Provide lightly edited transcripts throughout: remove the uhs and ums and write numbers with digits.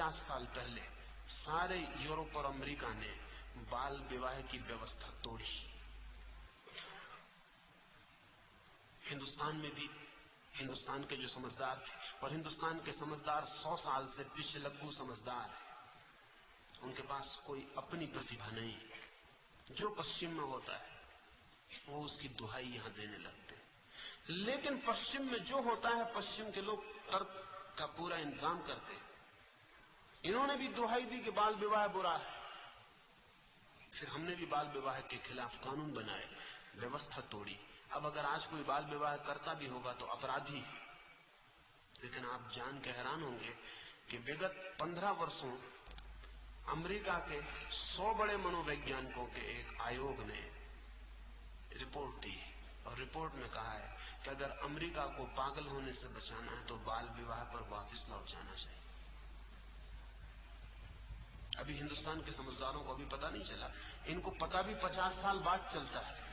50 साल पहले सारे यूरोप और अमेरिका ने बाल विवाह की व्यवस्था तोड़ी। हिंदुस्तान में भी हिंदुस्तान के जो समझदार थे, और हिंदुस्तान के समझदार 100 साल से पिछलग्गू समझदार है, उनके पास कोई अपनी प्रतिभा नहीं। जो पश्चिम में होता है वो उसकी दुहाई यहां देने लगते हैं। लेकिन पश्चिम में जो होता है, पश्चिम के लोग तर्क का पूरा इंतजाम करते हैं। इन्होंने भी दुहाई दी कि बाल विवाह बुरा है, फिर हमने भी बाल विवाह के खिलाफ कानून बनाए, व्यवस्था तोड़ी। अब अगर आज कोई बाल विवाह करता भी होगा तो अपराधी। लेकिन आप जान के हैरान होंगे कि विगत 15 वर्षों अमेरिका के 100 बड़े मनोवैज्ञानिकों के एक आयोग ने रिपोर्ट दी, और रिपोर्ट में कहा है कि अगर अमेरिका को पागल होने से बचाना है तो बाल विवाह पर वापस लौट जाना चाहिए। अभी हिंदुस्तान के समझदारों को अभी पता नहीं चला, इनको पता भी 50 साल बाद चलता है।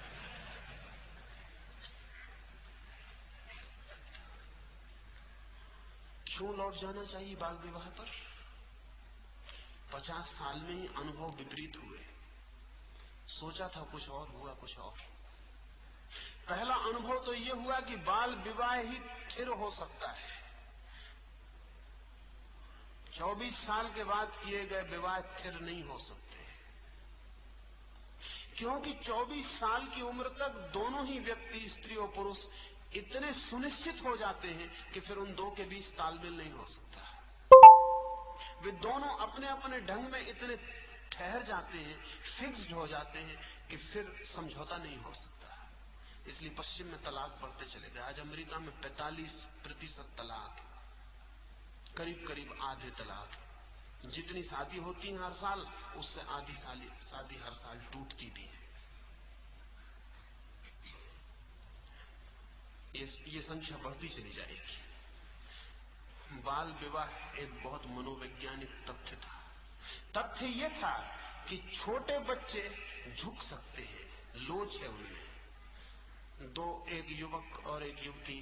क्यों लौट जाना चाहिए बाल विवाह पर? 50 साल में ही अनुभव विपरीत हुए। सोचा था कुछ और, हुआ कुछ और। पहला अनुभव तो यह हुआ कि बाल विवाह ही थिर हो सकता है। 24 साल के बाद किए गए विवाह थिर नहीं हो सकते, क्योंकि 24 साल की उम्र तक दोनों ही व्यक्ति, स्त्री और पुरुष, इतने सुनिश्चित हो जाते हैं कि फिर उन दो के बीच तालमेल नहीं हो सकता। वे दोनों अपने अपने ढंग में इतने ठहर जाते हैं, फिक्स्ड हो जाते हैं कि फिर समझौता नहीं हो सकता। इसलिए पश्चिम में तलाक बढ़ते चले गए। आज अमेरिका में 45% तलाक, करीब करीब आधे तलाक। जितनी शादी होती है हर साल, उससे आधी शादी हर साल टूटती भी है। ये संख्या बढ़ती चली जाएगी। बाल विवाह एक बहुत मनोवैज्ञानिक तथ्य था। तथ्य यह था कि छोटे बच्चे झुक सकते हैं, लोच है उनमें। एक युवक और एक युवती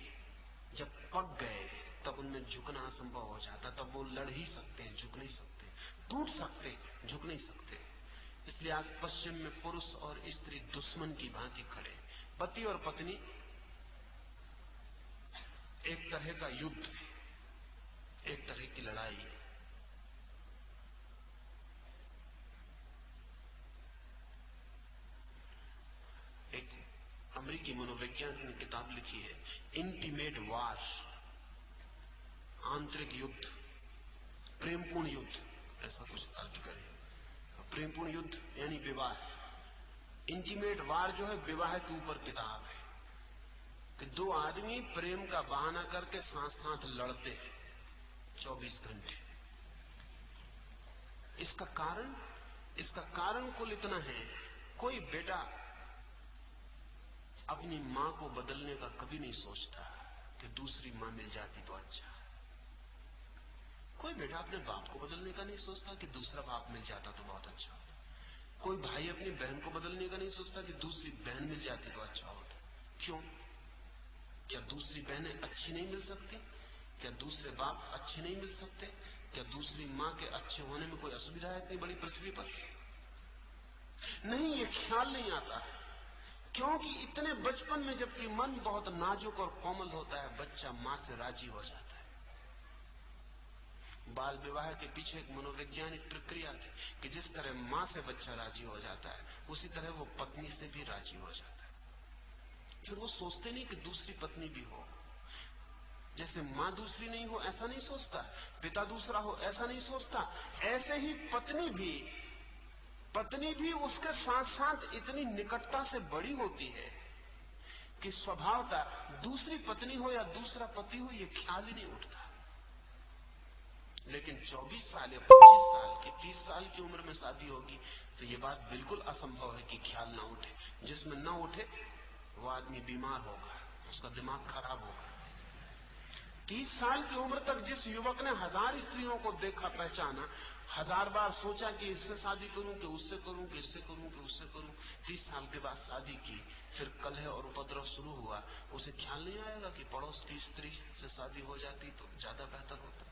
जब पक गए तब उनमें झुकना असंभव हो जाता। तब वो लड़ ही सकते हैं, झुक नहीं सकते, टूट सकते, झुक नहीं सकते। इसलिए आज पश्चिम में पुरुष और स्त्री दुश्मन की भांति खड़े, पति और पत्नी एक तरह का युद्ध, एक तरह की लड़ाई। एक अमेरिकी मनोवैज्ञानिक ने किताब लिखी है, इंटीमेट वार, आंतरिक युद्ध, प्रेमपूर्ण युद्ध, ऐसा कुछ अर्थ करें। प्रेमपूर्ण युद्ध यानी विवाह। इंटीमेट वार जो है विवाह के ऊपर किताब है कि दो आदमी प्रेम का बहाना करके साथ साथ लड़ते हैं 24 घंटे। इसका कारण कुल इतना है, कोई बेटा अपनी मां को बदलने का कभी नहीं सोचता कि दूसरी मां मिल जाती तो अच्छा। कोई बेटा अपने बाप को बदलने का नहीं सोचता कि दूसरा बाप मिल जाता तो बहुत अच्छा होता। कोई भाई अपनी बहन को बदलने का नहीं सोचता कि दूसरी बहन मिल जाती तो अच्छा होता। क्यों? क्या दूसरी बहनें अच्छी नहीं मिल सकती? क्या दूसरे बाप अच्छे नहीं मिल सकते? क्या दूसरी मां के अच्छे होने में कोई असुविधा है इतनी बड़ी पृथ्वी पर? नहीं, ये ख्याल नहीं आता, क्योंकि इतने बचपन में जबकि मन बहुत नाजुक और कोमल होता है, बच्चा मां से राजी हो जाता है। बाल विवाह के पीछे एक मनोवैज्ञानिक प्रक्रिया थी कि जिस तरह मां से बच्चा राजी हो जाता है, उसी तरह वो पत्नी से भी राजी हो जाता है। फिर वो सोचते नहीं कि दूसरी पत्नी भी हो। जैसे मां दूसरी नहीं हो ऐसा नहीं सोचता, पिता दूसरा हो ऐसा नहीं सोचता, ऐसे ही पत्नी भी उसके साथ साथ इतनी निकटता से बड़ी होती है कि स्वभावतः दूसरी पत्नी हो या दूसरा पति हो ये ख्याल ही नहीं उठता। लेकिन 24 साल या 25 साल की 30 साल की उम्र में शादी होगी तो ये बात बिल्कुल असंभव है कि ख्याल ना उठे। जिसमें ना उठे वो आदमी बीमार होगा, उसका दिमाग खराब होगा। 30 साल की उम्र तक जिस युवक ने 1000 स्त्रियों को देखा, पहचाना, 1000 बार सोचा कि इससे शादी करूं कि उससे करूं कि इससे करूं कि उससे करूं, 30 साल के बाद शादी की, फिर कलह और उपद्रव शुरू हुआ, उसे ख्याल नहीं आएगा कि पड़ोस की स्त्री से शादी हो जाती तो ज्यादा बेहतर होता।